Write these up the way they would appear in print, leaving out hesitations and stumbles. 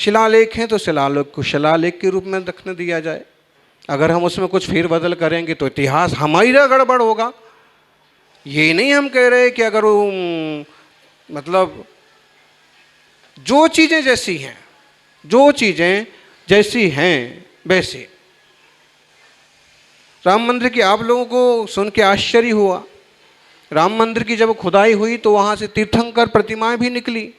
शिलालेख हैं तो शिलालेख को शिलालेख के रूप में रखने दिया जाए। अगर हम उसमें कुछ फेरबदल करेंगे तो इतिहास हमारा गड़बड़ होगा। ये नहीं हम कह रहे कि अगर वो मतलब जो चीज़ें जैसी हैं, जो चीज़ें जैसी हैं वैसे। राम मंदिर की आप लोगों को सुन के आश्चर्य हुआ। राम मंदिर की जब खुदाई हुई तो वहाँ से तीर्थंकर प्रतिमाएं भी निकली,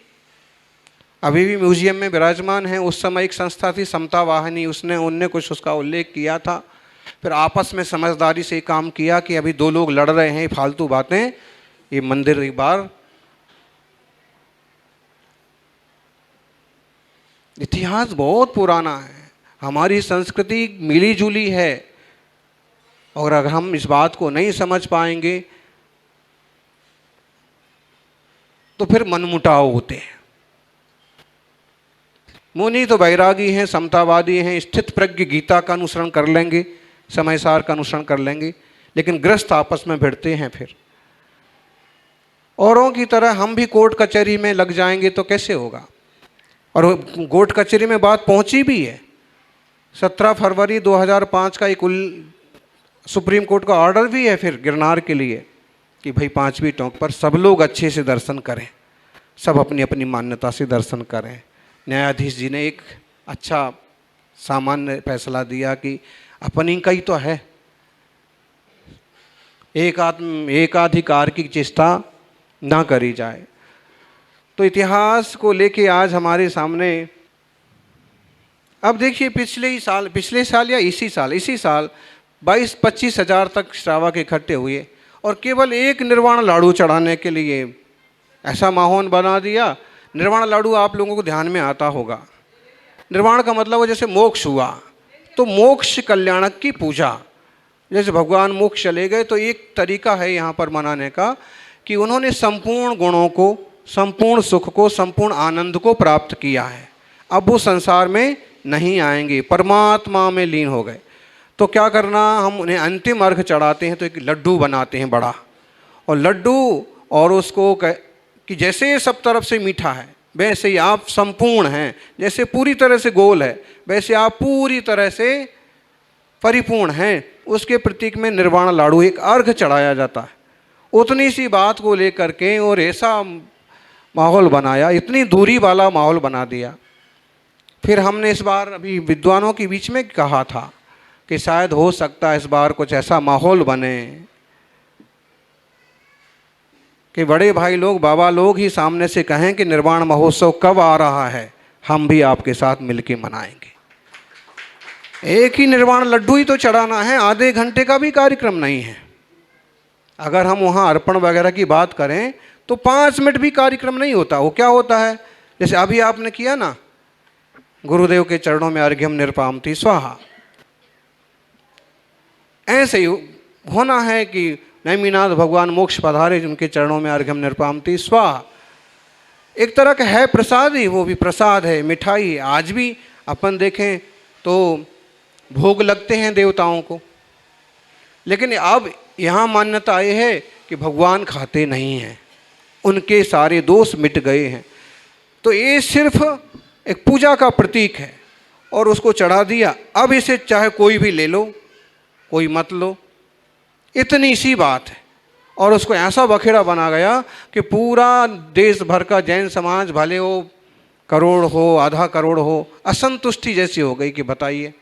अभी भी म्यूजियम में विराजमान है। उस समय एक संस्था थी समता वाहिनी, उनने कुछ उसका उल्लेख किया था। फिर आपस में समझदारी से काम किया कि अभी दो लोग लड़ रहे हैं, फालतू बातें, ये मंदिर एक बार। इतिहास बहुत पुराना है, हमारी संस्कृति मिली जुली है, और अगर हम इस बात को नहीं समझ पाएंगे तो फिर मनमुटाव होते हैं। मुनि तो वैरागी हैं, समतावादी हैं, स्थित प्रज्ञ गीता का अनुसरण कर लेंगे, समयसार का अनुसरण कर लेंगे, लेकिन ग्रस्त आपस में भिड़ते हैं। फिर औरों की तरह हम भी कोर्ट कचहरी में लग जाएंगे तो कैसे होगा। और कोर्ट कचहरी में बात पहुंची भी है। 17 फरवरी 2005 का एक सुप्रीम कोर्ट का ऑर्डर भी है फिर गिरनार के लिए कि भाई 5वीं टोंक पर सब लोग अच्छे से दर्शन करें, सब अपनी अपनी मान्यता से दर्शन करें। न्यायाधीश जी ने एक अच्छा सामान्य फैसला दिया कि अपनी का ही तो है, एकाधिकार की चेष्टा ना करी जाए। तो इतिहास को लेके आज हमारे सामने, अब देखिए पिछले साल या इसी साल 22-25 हज़ार तक श्रावक इकट्ठे हुए और केवल एक निर्वाण लाडू चढ़ाने के लिए ऐसा माहौल बना दिया। निर्वाण लाडू आप लोगों को ध्यान में आता होगा, निर्वाण का मतलब वो जैसे मोक्ष हुआ, तो मोक्ष कल्याणक की पूजा, जैसे भगवान मोक्ष चले गए तो एक तरीका है यहाँ पर मनाने का कि उन्होंने संपूर्ण गुणों को, संपूर्ण सुख को, संपूर्ण आनंद को प्राप्त किया है, अब वो संसार में नहीं आएंगे, परमात्मा में लीन हो गए। तो क्या करना, हम उन्हें अंतिम अर्घ चढ़ाते हैं तो एक लड्डू बनाते हैं बड़ा, और लड्डू और उसको कि जैसे ये सब तरफ से मीठा है वैसे ही आप संपूर्ण हैं, जैसे पूरी तरह से गोल है वैसे आप पूरी तरह से परिपूर्ण हैं, उसके प्रतीक में निर्वाण लाडू एक अर्घ चढ़ाया जाता है। उतनी सी बात को लेकर के और ऐसा माहौल बनाया, इतनी दूरी वाला माहौल बना दिया। फिर हमने इस बार अभी विद्वानों के बीच में कहा था कि शायद हो सकता है इस बार कुछ ऐसा माहौल बने कि बड़े भाई लोग, बाबा लोग ही सामने से कहें कि निर्वाण महोत्सव कब आ रहा है, हम भी आपके साथ मिलके मनाएंगे। एक ही निर्वाण लड्डू ही तो चढ़ाना है, आधे घंटे का भी कार्यक्रम नहीं है। अगर हम वहाँ अर्पण वगैरह की बात करें तो 5 मिनट भी कार्यक्रम नहीं होता। वो क्या होता है, जैसे अभी आपने किया ना, गुरुदेव के चरणों में अर्घ्यम निर्पामति स्वाहा, ऐसे ही होना है कि नैमिनाथ भगवान मोक्ष पधारे, उनके चरणों में अर्घ्यम निर्पामति स्वाहा। एक तरह का है प्रसाद ही, वो भी प्रसाद है, मिठाई। आज भी अपन देखें तो भोग लगते हैं देवताओं को, लेकिन अब यहाँ मान्यता ये है कि भगवान खाते नहीं हैं, उनके सारे दोष मिट गए हैं। तो ये सिर्फ एक पूजा का प्रतीक है और उसको चढ़ा दिया। अब इसे चाहे कोई भी ले लो, कोई मत लो, इतनी सी बात है। और उसको ऐसा बखेड़ा बना गया कि पूरा देश भर का जैन समाज, भले वो करोड़ हो, आधा करोड़ हो, असंतुष्टि जैसी हो गई कि बताइए।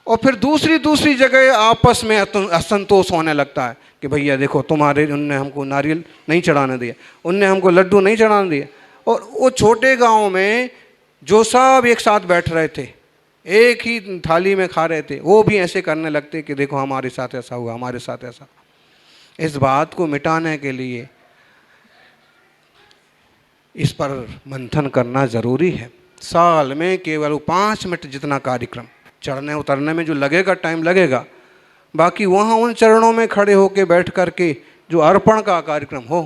और फिर दूसरी जगह आपस में असंतोष होने लगता है कि भैया देखो तुम्हारे, उनने हमको नारियल नहीं चढ़ाने दिया, उनने हमको लड्डू नहीं चढ़ाने दिया। और वो छोटे गांव में जो सब एक साथ बैठ रहे थे, एक ही थाली में खा रहे थे, वो भी ऐसे करने लगते कि देखो हमारे साथ ऐसा हुआ, हमारे साथ ऐसा। इस बात को मिटाने के लिए इस पर मंथन करना ज़रूरी है। साल में केवल 5 मिनट जितना कार्यक्रम, चढ़ने उतरने में जो लगेगा टाइम लगेगा, बाकी वहाँ उन चरणों में खड़े होके बैठ कर के जो अर्पण का कार्यक्रम हो,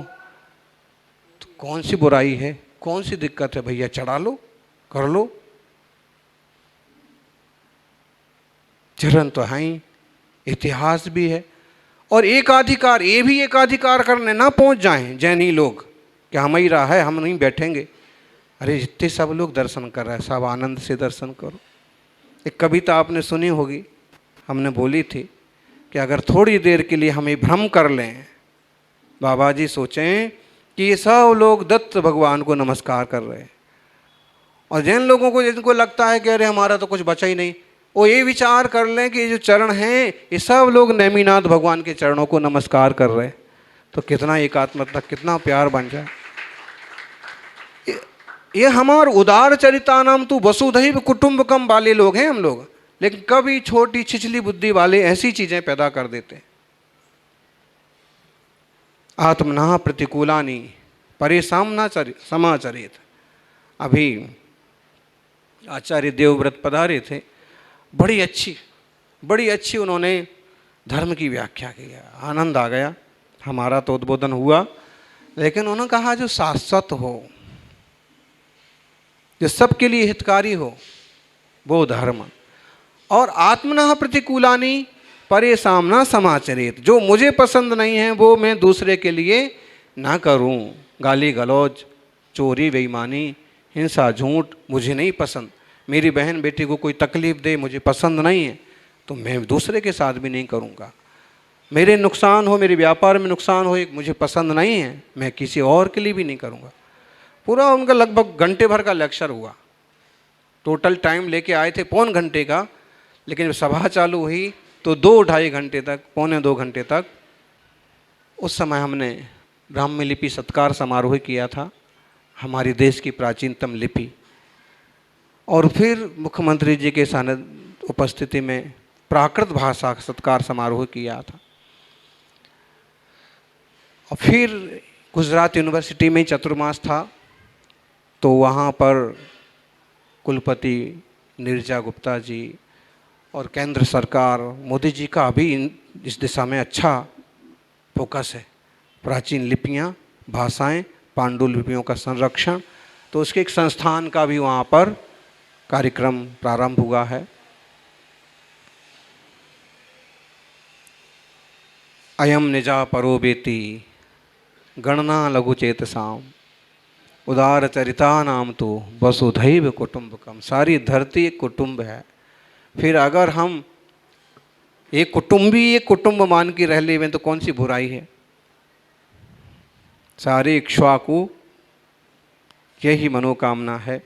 तो कौन सी बुराई है, कौन सी दिक्कत है भैया, चढ़ा लो, कर लो। चरण तो है ही, इतिहास भी है। और एकाधिकार, ये भी एकाधिकार करने ना पहुंच जाएं जैनी लोग कि हम ही रहा है, हम नहीं बैठेंगे। अरे जितने सब लोग दर्शन कर रहे हैं, सब आनंद से दर्शन करो। एक कविता आपने सुनी होगी, हमने बोली थी कि अगर थोड़ी देर के लिए हमें भ्रम कर लें, बाबा जी सोचें कि ये सब लोग दत्त भगवान को नमस्कार कर रहे हैं, और जिन लोगों को जिनको लगता है कि अरे हमारा तो कुछ बचा ही नहीं, वो ये विचार कर लें कि ये जो चरण हैं ये सब लोग नेमिनाथ भगवान के चरणों को नमस्कार कर रहे हैं, तो कितना एकात्मता, कितना प्यार बन जाए। ये हमार उदार चरिता नाम तो वसुधैव कुटुंबकम वाले लोग हैं हम लोग, लेकिन कभी छोटी छिछली बुद्धि वाले ऐसी चीजें पैदा कर देते हैं। आत्मना प्रतिकूलानी परेशान समाचरित। अभी आचार्य देवव्रत पधारे थे, बड़ी अच्छी उन्होंने धर्म की व्याख्या की, आनंद आ गया। हमारा तो उद्बोधन हुआ, लेकिन उन्होंने कहा जो शाश्वत हो, जो सबके लिए हितकारी हो, वो धर्म। और आत्मना प्रतिकूलानी परेशान समाचरित, जो मुझे पसंद नहीं है वो मैं दूसरे के लिए ना करूं। गाली गलौज, चोरी, बेईमानी, हिंसा, झूठ मुझे नहीं पसंद। मेरी बहन बेटी को कोई तकलीफ़ दे, मुझे पसंद नहीं है, तो मैं दूसरे के साथ भी नहीं करूँगा। मेरे नुकसान हो, मेरे व्यापार में नुकसान हो, मुझे पसंद नहीं है, मैं किसी और के लिए भी नहीं करूँगा। पूरा उनका लगभग घंटे भर का लेक्चर हुआ। टोटल टाइम लेके आए थे पौन घंटे का, लेकिन जब सभा चालू हुई तो 2-2.5 घंटे तक, पौने 2 घंटे तक, उस समय हमने ब्राह्मी लिपि सत्कार समारोह किया था, हमारे देश की प्राचीनतम लिपि। और फिर मुख्यमंत्री जी के सानिध्य उपस्थिति में प्राकृत भाषा सत्कार समारोह किया था। और फिर गुजरात यूनिवर्सिटी में चतुर्मास था, तो वहाँ पर कुलपति नीरजा गुप्ता जी और केंद्र सरकार मोदी जी का अभी इस दिशा में अच्छा फोकस है। प्राचीन लिपियाँ, भाषाएं, पांडुलिपियों का संरक्षण, तो उसके एक संस्थान का भी वहाँ पर कार्यक्रम प्रारंभ हुआ है। अयम निजा परो बेति गणना लघुचेतसाम उदार चरिता नाम तो वसुधैव कुटुंबकम। सारी धरती एक कुटुंब है। फिर अगर हम एक कुटुंब मान के रह ले तो कौन सी बुराई है। सारे इक्ष्वाकु यही मनोकामना है।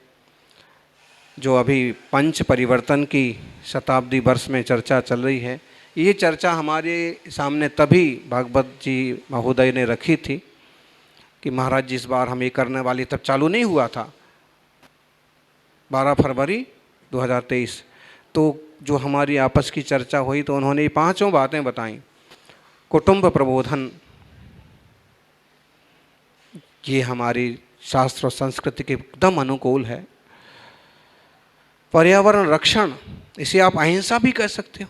जो अभी पंच परिवर्तन की शताब्दी वर्ष में चर्चा चल रही है, ये चर्चा हमारे सामने तभी भागवत जी महोदय ने रखी थी कि महाराज जी इस बार हम ये करने वाले, तब चालू नहीं हुआ था 12 फरवरी 2023। तो जो हमारी आपस की चर्चा हुई तो उन्होंने ये 5 बातें बताई। कुटुंब प्रबोधन, ये हमारी शास्त्र और संस्कृति के एकदम अनुकूल है। पर्यावरण रक्षण, इसे आप अहिंसा भी कह सकते हो।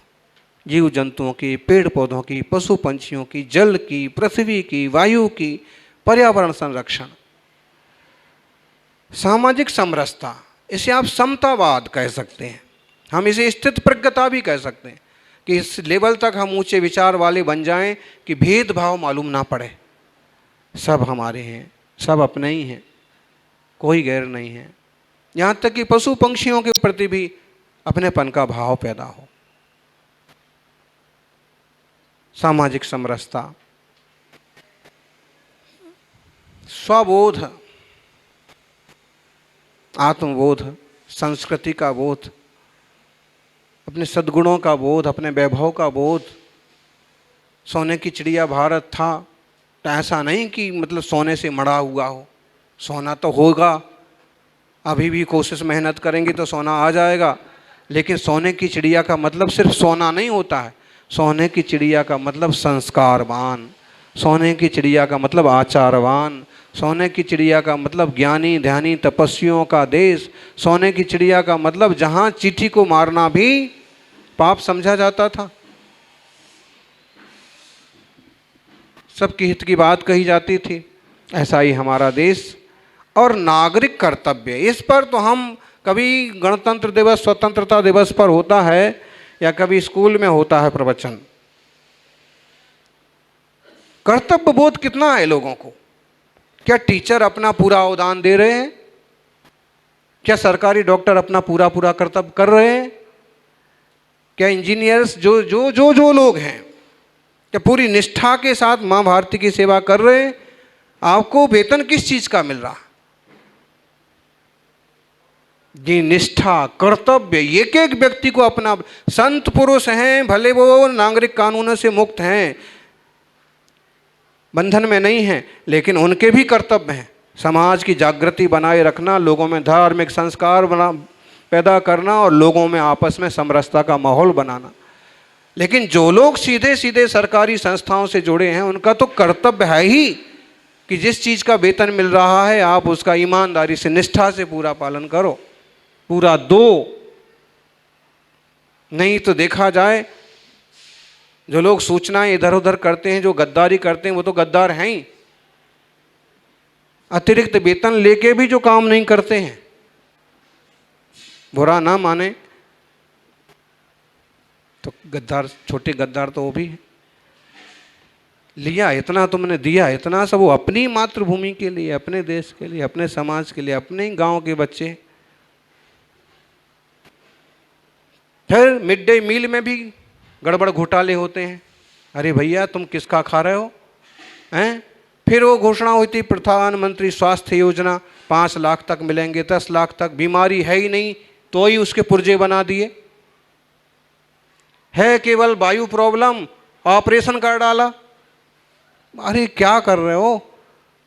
जीव जंतुओं की, पेड़ पौधों की, पशु पंछियों की, जल की, पृथ्वी की, वायु की, पर्यावरण संरक्षण। सामाजिक समरसता, इसे आप समतावाद कह सकते हैं। हम इसे स्थित प्रज्ञता भी कह सकते हैं कि इस लेवल तक हम ऊंचे विचार वाले बन जाएं कि भेदभाव मालूम ना पड़े। सब हमारे हैं, सब अपने ही हैं, कोई गैर नहीं है। यहाँ तक कि पशु पंछियों के प्रति भी अपनेपन का भाव पैदा हो। सामाजिक समरसता, स्वबोध, आत्मबोध, संस्कृति का बोध, अपने सद्गुणों का बोध, अपने वैभव का बोध। सोने की चिड़िया भारत था, तो ऐसा नहीं कि मतलब सोने से मढ़ा हुआ हो। सोना तो होगा, अभी भी कोशिश मेहनत करेंगे तो सोना आ जाएगा। लेकिन सोने की चिड़िया का मतलब सिर्फ सोना नहीं होता है। सोने की चिड़िया का मतलब संस्कारवान, सोने की चिड़िया का मतलब आचारवान, सोने की चिड़िया का मतलब ज्ञानी ध्यानी तपस्वियों का देश। सोने की चिड़िया का मतलब जहाँ चींटी को मारना भी पाप समझा जाता था, सबके हित की बात कही जाती थी। ऐसा ही हमारा देश। और नागरिक कर्तव्य, इस पर तो हम कभी गणतंत्र दिवस, स्वतंत्रता दिवस पर होता है या कभी स्कूल में होता है प्रवचन। कर्तव्य बोध कितना है लोगों को? क्या टीचर अपना पूरा अवदान दे रहे हैं? क्या सरकारी डॉक्टर अपना पूरा पूरा कर्तव्य कर रहे हैं? क्या इंजीनियर्स जो जो जो जो लोग हैं क्या पूरी निष्ठा के साथ माँ भारती की सेवा कर रहे हैं? आपको वेतन किस चीज का मिल रहा? ये निष्ठा, कर्तव्य एक एक व्यक्ति को अपना। संत पुरुष हैं, भले वो नागरिक कानूनों से मुक्त हैं, बंधन में नहीं हैं, लेकिन उनके भी कर्तव्य हैं। समाज की जागृति बनाए रखना, लोगों में धार्मिक संस्कार पैदा करना और लोगों में आपस में समरसता का माहौल बनाना। लेकिन जो लोग सीधे सीधे सरकारी संस्थाओं से जुड़े हैं, उनका तो कर्तव्य है ही कि जिस चीज़ का वेतन मिल रहा है आप उसका ईमानदारी से, निष्ठा से पूरा पालन करो, पूरा दो। नहीं तो देखा जाए जो लोग सूचनाएं इधर उधर करते हैं, जो गद्दारी करते हैं, वो तो गद्दार हैं ही। अतिरिक्त वेतन लेके भी जो काम नहीं करते हैं, बुरा ना माने तो गद्दार, छोटे गद्दार तो वो भी है। लिया इतना, तुमने दिया इतना, सब वो अपनी मातृभूमि के लिए, अपने देश के लिए, अपने समाज के लिए, अपने ही गांव के बच्चे। फिर मिड डे मील में भी गड़बड़ घोटाले होते हैं। अरे भैया तुम किसका खा रहे हो हैं? फिर वो घोषणा हुई थी प्रधानमंत्री स्वास्थ्य योजना, 5 लाख तक मिलेंगे, 10 लाख तक। बीमारी है ही नहीं तो ही उसके पुर्जे बना दिए। है केवल वायु प्रॉब्लम, ऑपरेशन कर डाला। अरे क्या कर रहे हो?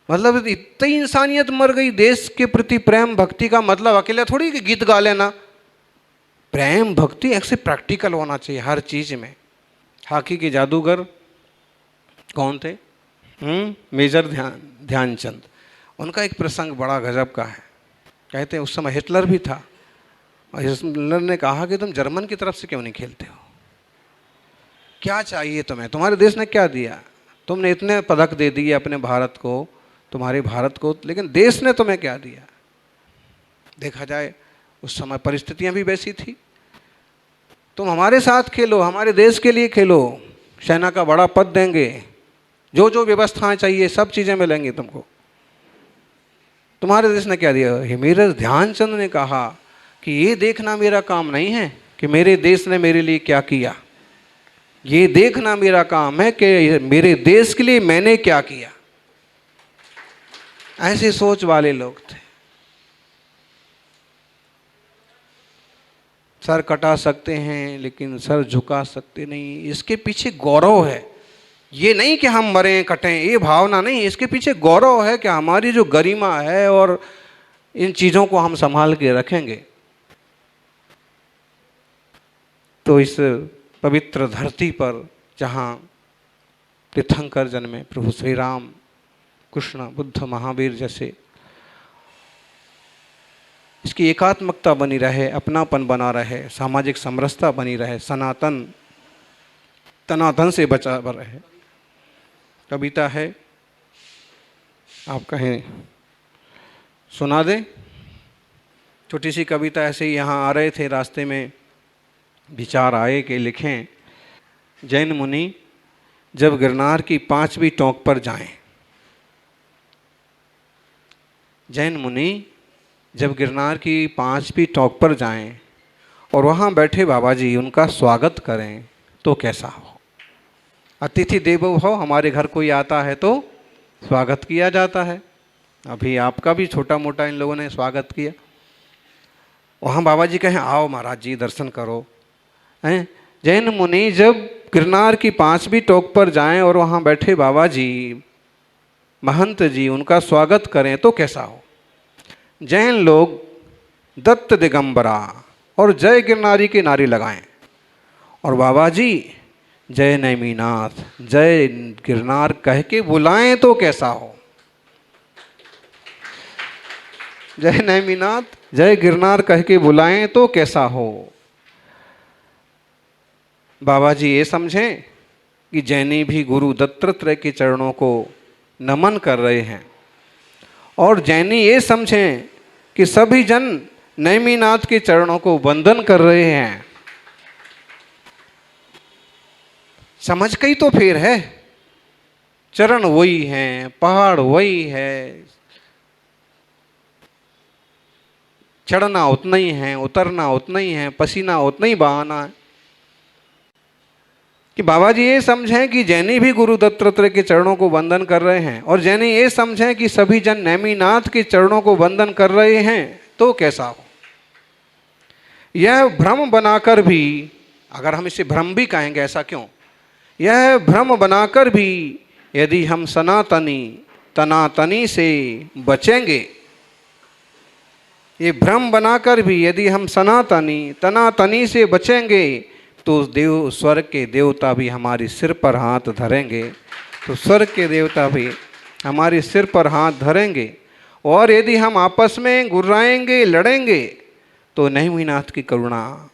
मतलब इतनी इंसानियत मर गई। देश के प्रति प्रेम भक्ति का मतलब अकेले थोड़ी कि गीत गा लेना। प्रेम भक्ति ऐसे प्रैक्टिकल होना चाहिए हर चीज में। हॉकी के जादूगर कौन थे? मेजर ध्यानचंद। उनका एक प्रसंग बड़ा गजब का है। कहते हैं उस समय हिटलर भी था और हिटलर ने कहा कि तुम जर्मन की तरफ से क्यों नहीं खेलते हो? क्या चाहिए तुम्हें? तुम्हारे देश ने क्या दिया? तुमने इतने पदक दे दिए अपने भारत को, तुम्हारे भारत को, लेकिन देश ने तुम्हें क्या दिया? देखा जाए उस समय परिस्थितियां भी वैसी थी। तुम हमारे साथ खेलो, हमारे देश के लिए खेलो, सेना का बड़ा पद देंगे, जो जो व्यवस्थाएं चाहिए सब चीज़ें मिलेंगी तुमको। तुम्हारे देश ने क्या दिया? मेजर ध्यानचंद ने कहा कि ये देखना मेरा काम नहीं है कि मेरे देश ने मेरे लिए क्या किया, ये देखना मेरा काम है कि मेरे देश के लिए मैंने क्या किया। ऐसी सोच वाले लोग थे। सर कटा सकते हैं लेकिन सर झुका सकते नहीं। इसके पीछे गौरव है। ये नहीं कि हम मरें कटें, ये भावना नहीं। इसके पीछे गौरव है कि हमारी जो गरिमा है और इन चीज़ों को हम संभाल के रखेंगे। तो इस पवित्र धरती पर जहाँ तीर्थंकर जन्मे, प्रभु श्री राम, कृष्ण, बुद्ध, महावीर जैसे, इसकी एकात्मकता बनी रहे, अपनापन बना रहे, सामाजिक समरसता बनी रहे, सनातन तनातन से बचा रहे। कविता है, आप कहें सुना दें? छोटी सी कविता ऐसे ही यहाँ आ रहे थे, रास्ते में विचार आए कि लिखें। जैन मुनि जब गिरनार की 5वीं टोंक पर जाएं, जैन मुनि जब गिरनार की 5वीं टोंक पर जाएं और वहाँ बैठे बाबा जी उनका स्वागत करें तो कैसा हो? अतिथि देवो भव। हमारे घर कोई आता है तो स्वागत किया जाता है। अभी आपका भी छोटा मोटा इन लोगों ने स्वागत किया। वहाँ बाबा जी कहें आओ महाराज जी दर्शन करो। हैं? जैन मुनि जब गिरनार की 5वीं टोक पर जाएं और वहाँ बैठे बाबा जी, महंत जी उनका स्वागत करें तो कैसा हो? जैन लोग दत्त दिगंबरा और जय गिरनारी के नारे लगाएं और बाबा जी जय नैमीनाथ, जय गिरनार कह के बुलाएं तो कैसा हो? जय नैमीनाथ, जय गिरनार कह के बुलाएं तो कैसा हो? बाबा जी ये समझें कि जैनी भी गुरु दत्तात्रेय के चरणों को नमन कर रहे हैं और जैनी ये समझें कि सभी जन नैमीनाथ के चरणों को वंदन कर रहे हैं। समझ कई तो फेर है। चरण वही हैं, पहाड़ वही है, चढ़ना उतना ही है, उतरना उतना ही है, पसीना उतना ही बहाना है। कि बाबा जी ये समझें कि जैनी भी गुरु दत्तात्रेय के चरणों को वंदन कर रहे हैं और जैनी ये समझें कि सभी जन नेमिनाथ के चरणों को वंदन कर रहे हैं, तो कैसा हो। यह भ्रम बनाकर भी, अगर हम इसे भ्रम भी कहेंगे, ऐसा क्यों, यह भ्रम बनाकर भी यदि हम सनातनी तनातनी से बचेंगे, ये भ्रम बनाकर भी यदि हम सनातनी तनातनी से बचेंगे, तो देव स्वर्ग के देवता भी हमारे सिर पर हाथ धरेंगे, तो स्वर्ग के देवता भी हमारे सिर पर हाथ धरेंगे। और यदि हम आपस में गुर्राएंगे, लड़ेंगे, तो नेमिनाथ की करुणा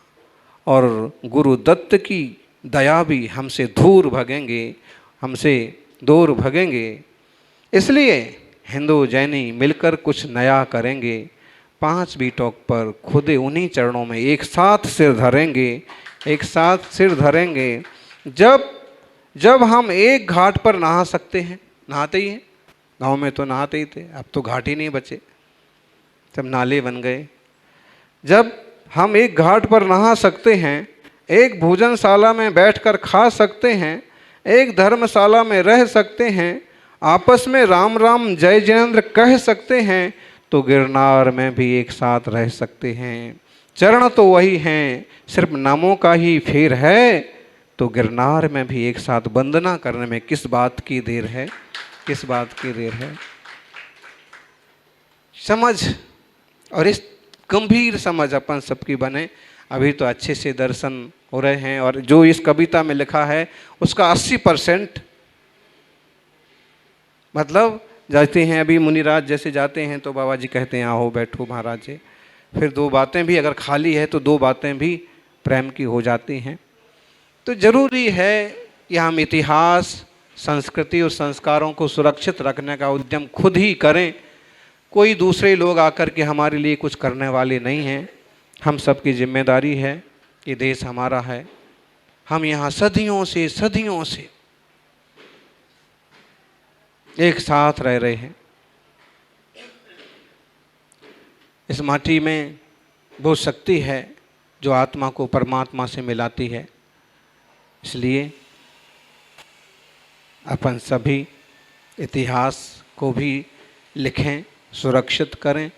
और गुरु दत्त की दया भी हमसे दूर भगेंगे, हमसे दूर भगेंगे। इसलिए हिंदू जैनी मिलकर कुछ नया करेंगे, 5 बीटों पर खुद उन्हीं चरणों में एक साथ सिर धरेंगे, एक साथ सिर धरेंगे। जब हम एक घाट पर नहा सकते हैं, नहाते ही हैं, गांव में तो नहाते ही थे, अब तो घाट ही नहीं बचे, सब नाले बन गए। जब हम एक घाट पर नहा सकते हैं, एक भोजनशाला में बैठकर खा सकते हैं, एक धर्मशाला में रह सकते हैं, आपस में राम राम जय जिनेंद्र कह सकते हैं, तो गिरनार में भी एक साथ रह सकते हैं। चरण तो वही हैं, सिर्फ नामों का ही फेर है, तो गिरनार में भी एक साथ वंदना करने में किस बात की देर है, किस बात की देर है। समझ, और इस गंभीर समझ अपन सबकी बने। अभी तो अच्छे से दर्शन हो रहे हैं, और जो इस कविता में लिखा है उसका 80% मतलब जाते हैं, अभी मुनिराज जैसे जाते हैं तो बाबा जी कहते हैं आओ बैठो महाराज जी, फिर 2 बातें भी अगर खाली है तो 2 बातें भी प्रेम की हो जाती हैं। तो ज़रूरी है कि हम इतिहास, संस्कृति और संस्कारों को सुरक्षित रखने का उद्यम खुद ही करें। कोई दूसरे लोग आकर के हमारे लिए कुछ करने वाले नहीं हैं। हम सबकी जिम्मेदारी है, ये देश हमारा है, हम यहाँ सदियों से एक साथ रह रहे हैं। इस माटी में वो शक्ति है जो आत्मा को परमात्मा से मिलाती है। इसलिए अपन सभी इतिहास को भी लिखें, सुरक्षित करें,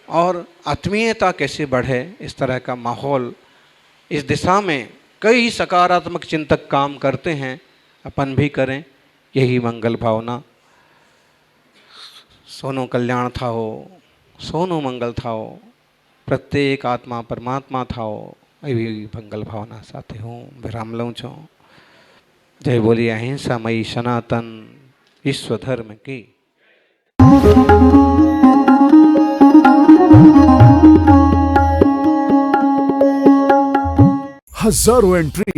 और आत्मीयता कैसे बढ़े इस तरह का माहौल, इस दिशा में कई सकारात्मक चिंतक काम करते हैं, अपन भी करें, यही मंगल भावना। सोनो कल्याण थाओ, सोनो मंगल थाओ, प्रत्येक आत्मा परमात्मा थाओ, एवी मंगल भावना साथे हूँ विराम लऊँ छो। जय बोलिए अहिंसा मई सनातन विश्व धर्म की। हजारों एंट्री